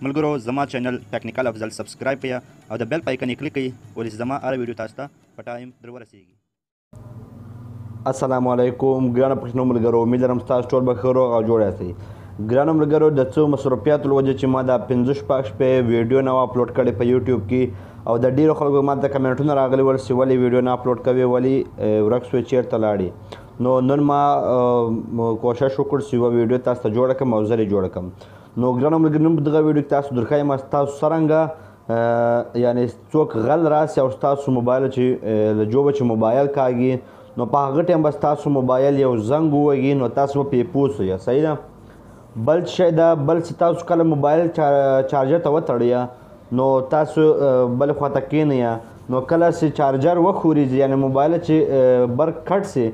ملګرو زما چینل ټیکنیکل افضل سبسکرایب کړئ او د بیل پایکن یې کلیک کړئ ولې زما هر ویډیو تاسو ته په ټایم در ورسیږي. السلام علیکم ګرانو پښتنو ملګرو، امید لرم ستاسو ټول به ښه روغ او جوړ یاستئ. ګرانو ملګرو، د څو مصروفیاتو له وجې چې ما دا 15 شپږ شپې ویډیو نه اپلوډ کړې په یوټیوب کې، او د ډېرو خلکو ما ته کمنټونه راغلي ول چې ولې ویډیو نه اپلوډ کوې، ولې ورک شوې، چېرته لاړې. نو نن ما کوشش وکړ چې یوه ویډیو تاسو ته جوړه کړم او زه یې جوړه کړم. نو ګرانو ملګرو، نن په دغه ویډیو کې تاسو درښایم ستاسو څرنګه یعنې څوک غل راسي او ستاسو موبایل چې له جوبه چې موبایل کاږي، نو په هغه ټایم به ستاسو موبایل یو زنګ ووهي، نو تاسو به پرې پوه سئ. صحیح ده. بل شی ده، بل چې تاسو کله موبایل چارجر ته وتړئ نو تاسو بل خواته کښېنئ، نو کله چې چارجر وښورېږي یعنې موبایل چې برق کټ سي،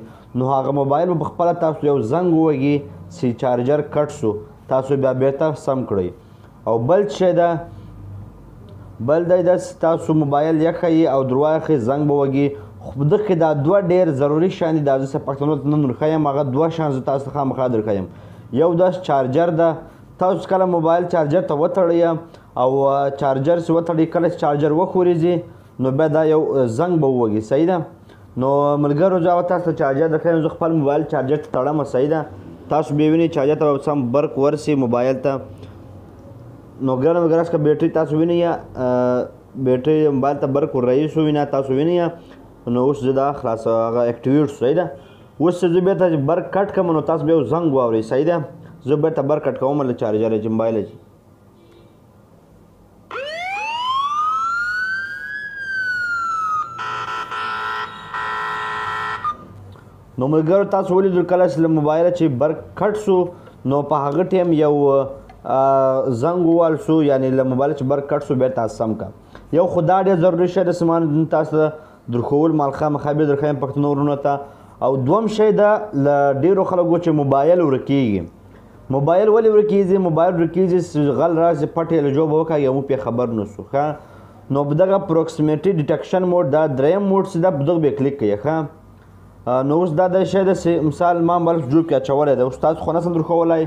نو هغه موبایل به پخپله تاسو یو زنګ ووهي چې چارجر کټ سو، تاسو بیا بیرته سم کړئ. او بل شی ده، بل دی چې تاسو موبایل یخئ او درواخئ زنګ به وږي. خو دغه کې دا دوه ډېر ضروري شیان دي، دا زه پښتنو ته نن درښیم. هغه دوه شیان زه تاسو ته خامخا درښیم. یو دا چارجر ده، تاسو کله موبایل چارجر ته وتړئ او چارجر چې وتړئ، کله چې چارجر وښورېږي نو بیا دا یو زنګ به ووږي. صحیح ده. نو ملګرو، زه تاسو ته چارجر درښیم. زه خپل موبایل چارجر ته تړم. صحیح ده. تاسو بیا وینئ چارجر ته به سم برق ورسي موبایل ته. نو ګرانو ملګرو، که بیټرۍ تاسو وینئ، بیټرۍ موبایل ته برق ور رئیس ووینه، تاسو وینئ. نو اوس زه دا خلاص هغه اکټیویټ شو. صحیح ده. اوس چې زه بېرته برق کټ کړم نو تاسو بیا یو زنګ واورئ. صحیح ده. زه بیرته برق کټ کوم له چارجر چې موبایل چې نو ملګرو، تاسو ولیدل کله چې له موبایله چې برق کټ سو نو په هغه ټایم یو زنګ ووال سو، یعنې له موبایله چې برق کټ سو بیا تاسو سم کړه. یو خو دا ډېر ضروري شی ده چې ما تاسو ته درښول مال خامخا بیا درښیم پښتنو وروڼو ته. او دویم شی ده، له ډېرو خلکو چې موبایل ورکېږي. موبایل ولې ورکېږي؟ موبایل ورکېږي چې غل راشي پټ یې له جوبه وکاږي او موږ پرې خبر نه سو. ښه، نو په دغه پروکسیمیټي ډیټکشن موډ، دا دریم موډ چې ده، په دغه بیا کلیک کوئ. ښه، نو اوس دا د شی ده چې مثال ما موبایل په جوب کې اچولی ده، اوس تاسو خو نسم درښولی،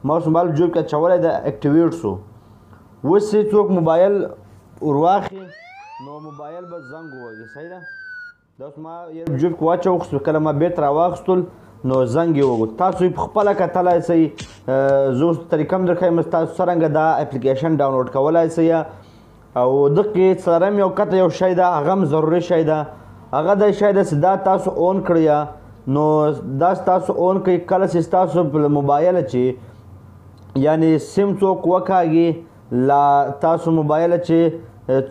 ما اوس موبایل په جوب کې اچولی ده، اکټیویټ سو. اوس چې څوک موبایل ورواخي نو موبایل به زنګ ووهي. صحیح ده. دا اوس ما یې په جوب کې واچو، خو کله ما بیرته راواخیستل نو زنګ یې ووهو. تاسو یې پخپله کتلی شئ. زه اوس طریقه هم درښیم تاسو څرنګه دا اپلیکیشن ډاونلوډ کولی شئ. او دغه کې څلرم یو کته یو شی ده، هغه هم ضروري شی ده. هغه دا شی ده چې دا تاسو اون کړئ، نو دا تاسو اون کړئ کله چې ستاسو په موبایل چې یعنې سیم څوک وکاږي، لا تاسو موبایل چې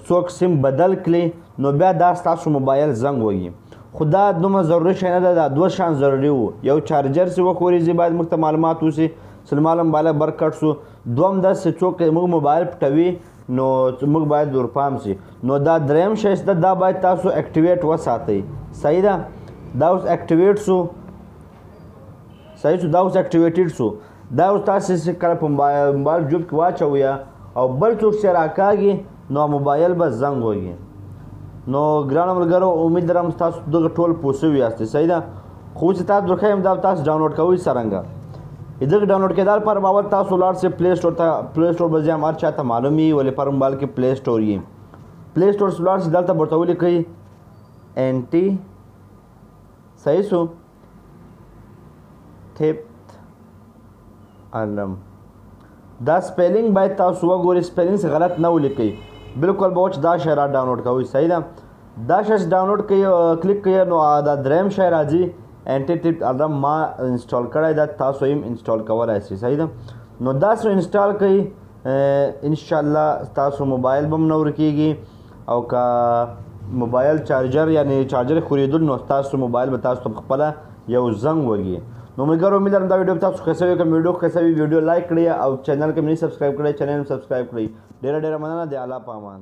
څوک سیم بدل کړي نو بیا دا ستاسو موبایل زنګ وهي. خو دا دومره ضروري شی نه ده، دا دوه شیان ضروري وو. یو چارجر چې وښورېږي باید موږ ته معلومات وسي چې زما موبایل برق کټ سو. دویم دا چې څوک موږ موبایل پټوي نو موږ باید ورپام سي. نو دا دریم شی چې دا باید تاسو اکټیویټ وساتئ. صحیح ده. دا اوس اکټیویټ سو. صحیح شو. دا اوس اکټیویټډ سو. دا اوس تاسو چې کله په موبایل جوب کې واچوئ او بل څوک چې راکاږي نو موبایل به زنګ وهي. نو ګرانو ملګرو، امید لرم تاسو دغه ټول پوه سوي یاستئ. صحیح ده. خو چې تاسو درښیم دا تاسو ډاونلوډ کوئ څرنګه. دغه ډاونلوډ کېدل لپاره به اول تاسو لاړ شئ پلی سټور ته. پلی سټور به ځي، هر چا ته معلوم وي ولې پر موبایل کې پلی سټور وي. پلی سټور ته لاړ شئ، دلته به ورته ولیکئ انټي. صحیح شو. ثبت علم. دا سپیلنګ باید تاسو وګورئ، سپیلنګ څه غلط نه ولیکئ. بالکل به وچ دا شی را ډاونلوډ کوئ. صحیح ده. دا شی ډاونلوډ کوئ، کلیک کوئ، نو دا دریم شی راځي انټي ټیپ علم. ما انسټال کړی ده، تاسو هم انسټال کولی شئ. صحیح ده. نو دا څه انسټال کوئ، انشاءالله تاسو موبایل به هم نه ورکېږي. او که موبایل چارجر یعنې چارجر ښورېدل نو تاسو موبایل به تاسو ته پخپله یو زنګ وږي. نو ملګرو، امید لرم دا ویډیو تاسو ښه شوې. که ویډیو ښه شوي ویډیو لایک کړئ او چینل کې مې نه سبسکرایب کړئ چینل سبسکرایب کړئ. ډېره ډېره مننه. د الله په امان.